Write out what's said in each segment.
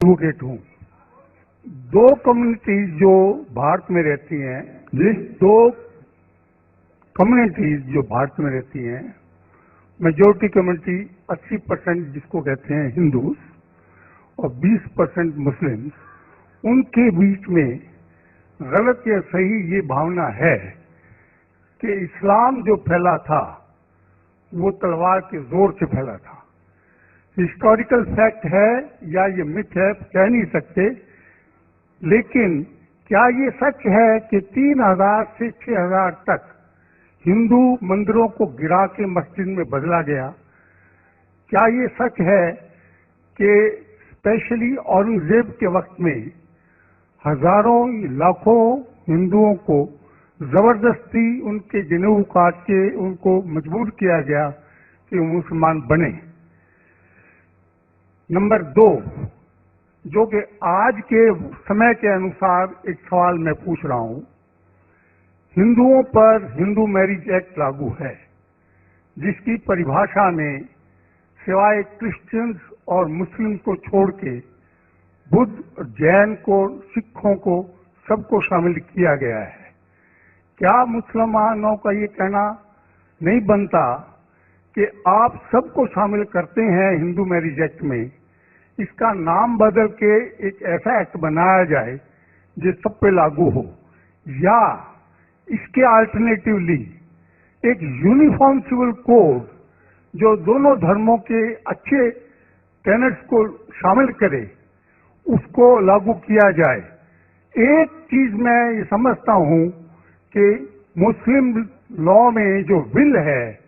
Advocate हूँ। दो communities जो भारत में रहती हैं, दो कम्युनिटीज जो भारत में रहती हैं, मेजोरिटी कम्युनिटी 80% जिसको कहते हैं हिंदूज और 20% मुस्लिम्स, उनके बीच में गलत या सही ये भावना है कि इस्लाम जो फैला था वो तलवार के जोर से फैला था। हिस्टोरिकल फैक्ट है या ये मिथ है कह नहीं सकते, लेकिन क्या ये सच है कि 3000 से 6000 तक हिंदू मंदिरों को गिरा के मस्जिद में बदला गया? क्या ये सच है कि स्पेशली औरंगजेब के वक्त में हजारों लाखों हिंदुओं को जबरदस्ती उनके जनेऊ काट के उनको मजबूर किया गया कि वो मुसलमान बने? नंबर 2, जो कि आज के समय के अनुसार एक सवाल मैं पूछ रहा हूं, हिंदुओं पर हिंदू मैरिज एक्ट लागू है, जिसकी परिभाषा में सिवाय क्रिश्चियंस और मुस्लिम को छोड़ के बुद्ध, जैन को, सिखों को सबको शामिल किया गया है। क्या मुसलमानों का ये कहना नहीं बनता कि आप सबको शामिल करते हैं हिंदू मैरिज एक्ट में, इसका नाम बदल के एक ऐसा एक्ट बनाया जाए जो सब पे लागू हो, या इसके अल्टरनेटिवली एक यूनिफॉर्म सिविल कोड जो दोनों धर्मों के अच्छे टेनेट्स को शामिल करे, उसको लागू किया जाए। एक चीज मैं ये समझता हूं कि मुस्लिम लॉ में जो विल है,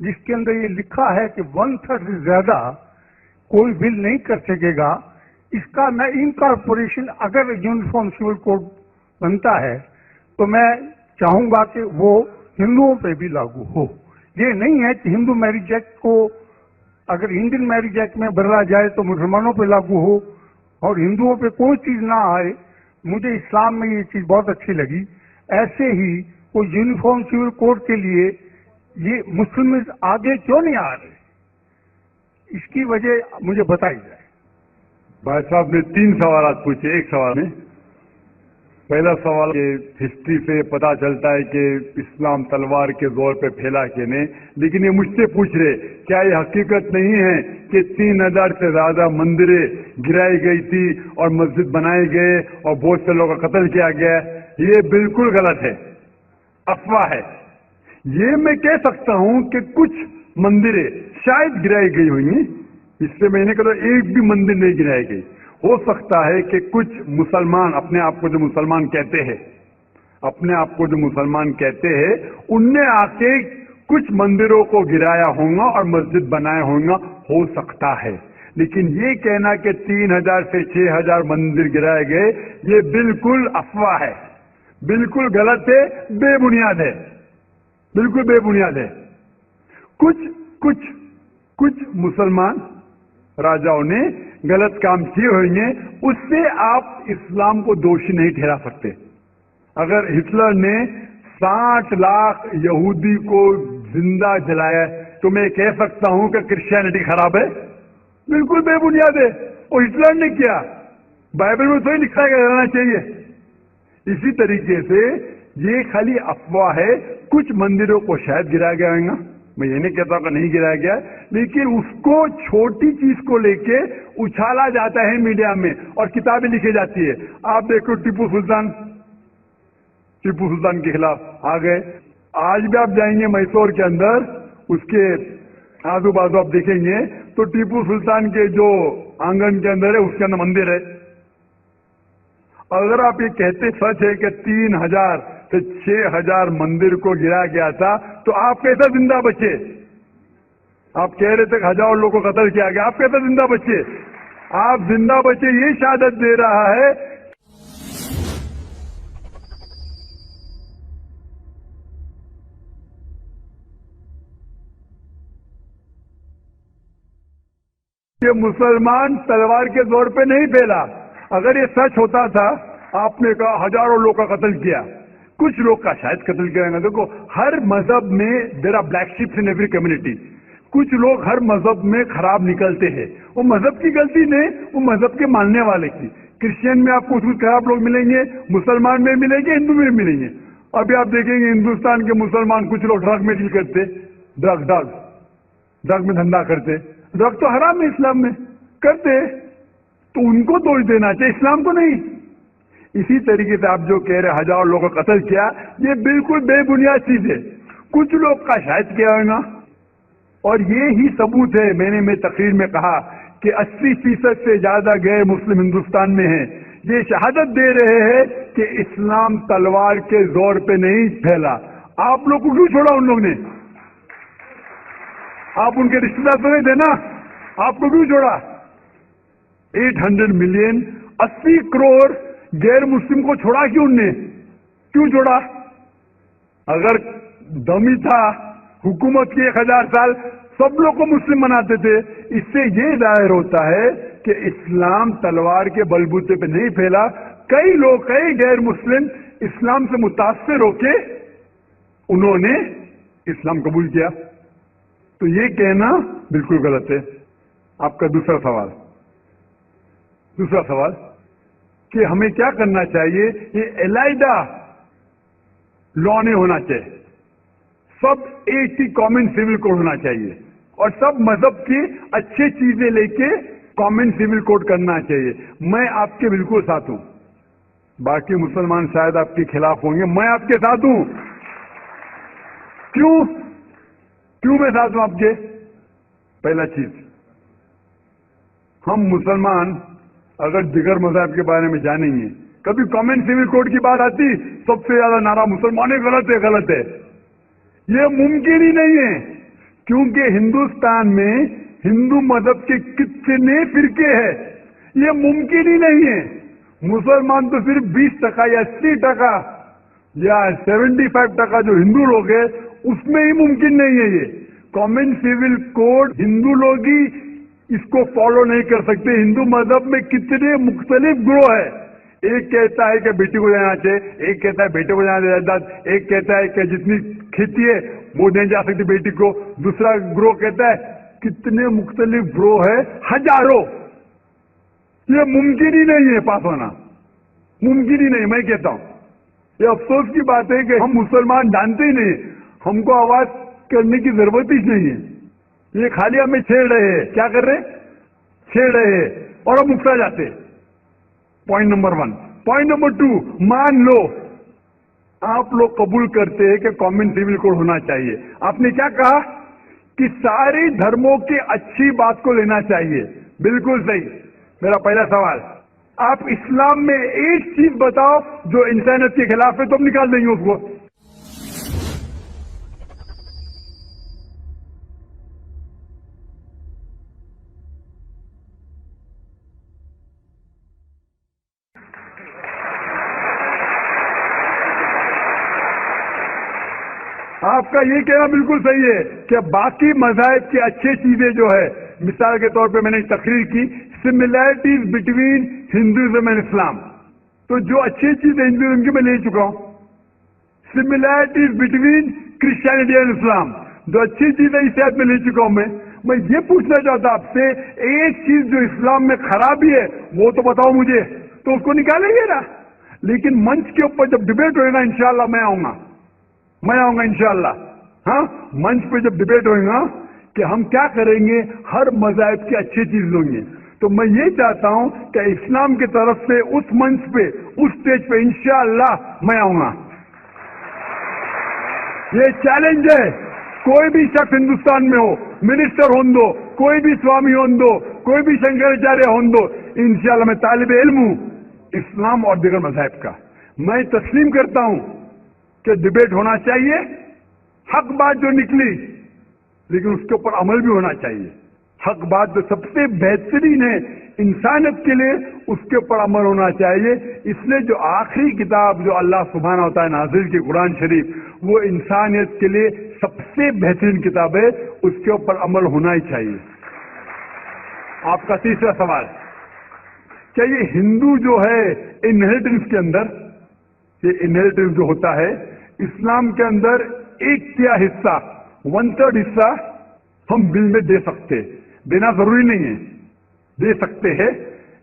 जिसके अंदर ये लिखा है कि 1/3 से ज्यादा कोई विल नहीं कर सकेगा, इसका मैं इनकॉर्पोरेशन अगर यूनिफॉर्म सिविल कोड बनता है तो मैं चाहूंगा कि वो हिंदुओं पे भी लागू हो। ये नहीं है कि हिंदू मैरिज एक्ट को अगर इंडियन मैरिज एक्ट में बदला जाए तो मुसलमानों पे लागू हो और हिंदुओं पे कोई चीज ना आए। मुझे इस्लाम में ये चीज बहुत अच्छी लगी। ऐसे ही कोई यूनिफॉर्म सिविल कोड के लिए ये मुस्लिम आगे क्यों नहीं आ रहे, इसकी वजह मुझे बताई जाए। भाई साहब ने 3 सवाल पूछे एक सवाल में। पहला सवाल के हिस्ट्री से पता चलता है कि इस्लाम तलवार के जोर पे फैला कि नहीं, लेकिन ये मुझसे पूछ रहे क्या ये हकीकत नहीं है कि 3000 से ज्यादा मंदिरें गिराई गई थी और मस्जिद बनाए गए और बहुत से लोगों का कत्ल किया गया? ये बिल्कुल गलत है, अफवाह है। ये मैं कह सकता हूं कि कुछ मंदिरें शायद गिराई गई होंगी, इससे मैंने कहा एक भी मंदिर नहीं गिराई गई। हो सकता है कि कुछ मुसलमान अपने आप को जो मुसलमान कहते हैं, उनने आके कुछ मंदिरों को गिराया होगा और मस्जिद बनाया होगा, हो सकता है। लेकिन ये कहना कि 3000 से 6000 मंदिर गिराए गए, ये बिल्कुल अफवाह है, बिल्कुल गलत है, बेबुनियाद है, बिल्कुल बेबुनियाद है। कुछ मुसलमान राजाओं ने गलत काम किए होंगे, उससे आप इस्लाम को दोषी नहीं ठहरा सकते। अगर हिटलर ने 60 लाख यहूदी को जिंदा जलाया तो मैं कह सकता हूं कि क्रिश्चियनिटी खराब है? बिल्कुल बेबुनियाद है। और हिटलर ने किया, बाइबल में तो ही लिखा रहना चाहिए। इसी तरीके से ये खाली अफवाह है। कुछ मंदिरों को शायद गिराया गया होगा, मैं ये नहीं कहता कि नहीं गिराया गया, लेकिन उसको छोटी चीज को लेके उछाला जाता है मीडिया में और किताबें लिखी जाती है। आप देखो टीपू सुल्तान के खिलाफ आ गए। आज भी आप जाएंगे मैसूर के अंदर, उसके आजू बाजू आप देखेंगे तो टीपू सुल्तान के जो आंगन के अंदर है उसके अंदर मंदिर है। अगर आप ये कहते सच है कि 3000 से 6000 मंदिर को गिराया गया था, तो आप कैसे जिंदा बचे? आप कह रहे थे कि हजारों लोगों को कत्ल किया गया, आप कैसे जिंदा बचे? आप जिंदा बचे ये शहादत दे रहा है कि मुसलमान तलवार के जोर पे नहीं फैला। अगर ये सच होता था, आपने कहा हजारों लोग का कत्ल किया, कुछ लोग का शायद कत्ल किया। देखो, हर मजहब में there are black sheeps in every community. कुछ लोग हर मजहब में खराब निकलते हैं, वो मजहब की गलती नहीं, वो मजहब के मानने वाले की। क्रिश्चियन में आपको कुछ खराब लोग मिलेंगे, मुसलमान में मिलेंगे, हिंदू में मिलेंगे। अभी आप देखेंगे हिंदुस्तान के मुसलमान कुछ लोग ड्रग में डील करते, ड्रग में धंधा करते। ड्रग तो हराम है इस्लाम में, करते, तो उनको दोष देना चाहिए, इस्लाम को नहीं। इसी तरीके से आप जो कह रहे हजारों लोगों को कत्ल किया, ये बिल्कुल बेबुनियाद चीज है। कुछ लोग का शायद किया होगा, और ये ही सबूत है। मैंने तकरीर में कहा कि 80% से ज्यादा गैर मुस्लिम हिंदुस्तान में हैं। ये शहादत दे रहे हैं कि इस्लाम तलवार के जोर पे नहीं फैला। आप लोग को क्यों छोड़ा उन लोग ने? आप उनके रिश्तेदार तो नहीं थे ना, आपको क्यों छोड़ा? 800 मिलियन 80 करोड़ गैर मुस्लिम को छोड़ा क्यों उनने? क्यों छोड़ा? अगर दमी था हुकूमत की 1000 साल, सब लोग को मुस्लिम बनाते थे। इससे ये जाहिर होता है कि इस्लाम तलवार के बलबूते पे नहीं फैला। कई लोग, कई गैर मुस्लिम इस्लाम से मुतासिर होके उन्होंने इस्लाम कबूल किया। तो ये कहना बिल्कुल गलत है। आपका दूसरा सवाल कि हमें क्या करना चाहिए? ये एलाइडा लॉ नहीं होना चाहिए, सब एक ही कॉमन सिविल कोड होना चाहिए, और सब मजहब की अच्छी चीजें लेके कॉमन सिविल कोड करना चाहिए। मैं आपके बिल्कुल साथ हूं। बाकी मुसलमान शायद आपके खिलाफ होंगे, मैं आपके साथ हूं। क्यों मैं साथ हूं आपके? पहला चीज, हम मुसलमान अगर दिगर मजहब के बारे में जानेंगे, कभी कॉमन सिविल कोड की बात आती, सबसे ज्यादा नारा मुसलमान गलत है। ये मुमकिन ही नहीं है, क्योंकि हिंदुस्तान में हिंदू मजहब के कितने फिरके हैं, ये मुमकिन ही नहीं है। मुसलमान तो सिर्फ 20% या 80% या 75% जो हिंदू लोग हैं, उसमें ही मुमकिन नहीं है ये। कॉमन सिविल कोड हिंदू लोग ही इसको फॉलो नहीं कर सकते। हिंदू मजहब में कितने मुख्तलिफ ग्रोह है। एक कहता है कि बेटी को जाना चाहिए, एक कहता है बेटे को जाना जायदाद, एक कहता है कि जितनी खेती है वो नहीं जा सकती बेटी को, दूसरा ग्रोह कहता है, कितने मुख्तलिफ ग्रोह है, हजारों। ये मुमकिन ही नहीं है पास होना, मुमकिन ही नहीं। मैं कहता हूं ये अफसोस की बात है कि हम मुसलमान जानते ही नहीं, हमको आवाज करने की जरूरत ही नहीं है। ये खाली हमें छेड़ रहे हैं। क्या कर रहे? छेड़ रहे हैं, और हम उकसा जाते। Point number 1। पॉइंट नंबर 2, मान लो आप लोग कबूल करते हैं कि कॉमन सिविल कोड होना चाहिए। आपने क्या कहा कि सारे धर्मों की अच्छी बात को लेना चाहिए। बिल्कुल सही। मेरा पहला सवाल, आप इस्लाम में एक चीज बताओ जो इंसानियत के खिलाफ है, तो हम निकाल देंगे उसको। आपका ये कहना बिल्कुल सही है कि बाकी मज़ाहिब की अच्छी चीजें जो है, मिसाल के तौर पे मैंने तकरीर की similarities between Hinduism and Islam, तो जो अच्छी चीजें हिंदुइज्म की मैं ले चुका हूं। Similarities between Christianity and Islam, जो अच्छी चीजें इस आयत में ले चुका हूं। मैं ये पूछना चाहता आपसे, एक चीज जो इस्लाम में खराबी है वो तो बताओ मुझे, तो उसको निकालेंगे ना। लेकिन मंच के ऊपर जब डिबेट होएगा इंशाअल्लाह मैं आऊंगा इंशाअल्लाह। हाँ, मंच पे जब डिबेट होएगा कि हम क्या करेंगे, हर मज़ाहिब की अच्छी चीज लेंगे। तो मैं ये चाहता हूं कि इस्लाम की तरफ से उस मंच पे, उस स्टेज पे इंशाअल्लाह मैं आऊंगा। ये चैलेंज है। कोई भी शख्स हिंदुस्तान में हो, मिनिस्टर हों दो, कोई भी स्वामी हों दो, कोई भी शंकराचार्य हों दो, इंशाअल्लाह मैं तालिब इल्म हूं इस्लाम और दीगर मज़ाहिब का। मैं तस्लीम करता हूं कि डिबेट होना चाहिए, हक बात जो निकली, लेकिन उसके ऊपर अमल भी होना चाहिए। हक बात जो सबसे बेहतरीन है इंसानियत के लिए, उसके ऊपर अमल होना चाहिए। इसलिए जो आखिरी किताब जो अल्लाह सुब्हानहू व तआला नाज़िल की कुरान शरीफ, वो इंसानियत के लिए सबसे बेहतरीन किताब है, उसके ऊपर अमल होना ही चाहिए। आपका तीसरा सवाल, क्या ये हिंदू जो है इनहेरिटेंस के अंदर, ये इनहेरिटेंस जो होता है इस्लाम के अंदर 1/3 हिस्सा, 1/3 हिस्सा ہم بل میں دے سکتے, دینا ضروری نہیں ہے, دے سکتے ہیں.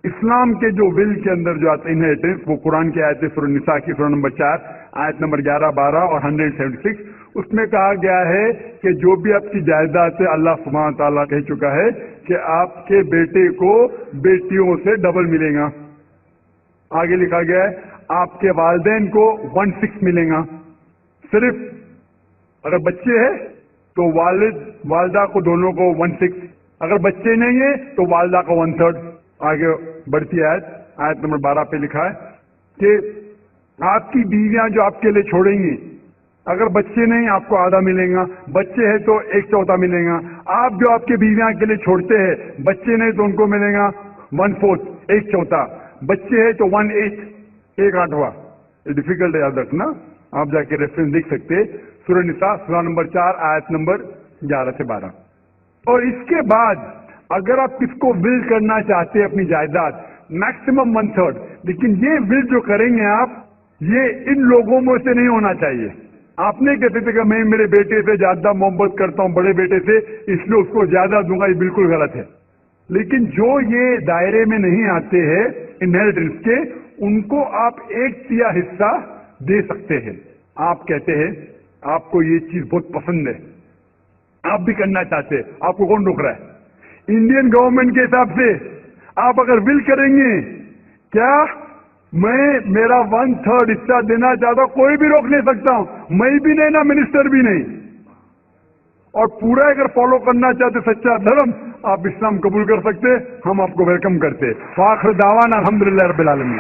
اسلام کے جو ول کے اندر جو آتا ہے انہیریٹنس, وہ قرآن کی آیت سورہ نساء کی سورہ نمبر 4 آیت نمبر 11, 12 اور 176, اس میں کہا گیا ہے کہ جو بھی آپ کی جائیداد ہے, اللہ سبحانہ تعالیٰ کہہ چکا ہے کہ آپ کے بیٹے کو بیٹیوں سے ڈبل ملے گا. آگے لکھا گیا ہے آپ کے والدین کو 1/6 ملے گا. صرف اگر بچے ہیں تو والد والدہ کو دونوں کو 1/6, اگر بچے نہیں ہیں تو والدہ کو 1/3. آگے بڑھتی آیت نمبر 12 پہ لکھا ہے کہ آپ کی بیویاں جو آپ کے لیے چھوڑیں گی, اگر بچے نہیں آپ کو آدھا ملے گا, بچے ہیں تو 1/4 ملے گا. آپ جو آپ کے بیویاں کے لیے چھوڑتے ہیں, بچے نہیں تو ان کو ملے گا 1/4, 1/4. بچے ہیں تو 1/8, 1/8. یہ ڈیفیکلٹ ہے یاد رکھنا, آپ جا کے ریفرنس دیکھ سکتے, سورہ نساء سورہ نمبر 4 آیت نمبر 11 سے 12. اور اس کے بعد اگر آپ کس کو ول کرنا چاہتے ہیں اپنی جائیداد, میکسیمم 1/3. لیکن یہ ول جو کریں گے آپ, یہ ان لوگوں میں سے نہیں ہونا چاہیے. آپ نہیں کہتے تھے کہ میں میرے بیٹے سے زیادہ محبت کرتا ہوں بڑے بیٹے سے, اس لیے اس کو زیادہ دوں گا, یہ بالکل غلط ہے. لیکن جو یہ دائرے میں نہیں آتے ہیں انہیریٹنس کے, ان کو آپ 1/3 حصہ دے سکتے ہیں. آپ کہتے ہیں آپ کو یہ چیز بہت پسند ہے, آپ بھی کرنا چاہتے ہیں, آپ کو کون روک رہا ہے؟ انڈین گورنمنٹ کے حساب سے آپ اگر ول کریں گے, کیا میں میرا 1/3 حصہ دینا چاہتا ہوں, کوئی بھی روک نہیں سکتا ہوں, میں بھی نہیں نا منسٹر بھی نہیں. اور پورا اگر فالو کرنا چاہتے سچا دھرم, آپ اسلام قبول کر سکتے, ہم آپ کو ویلکم کرتے. فآخر دعوانا الحمدللہ رب العالمین.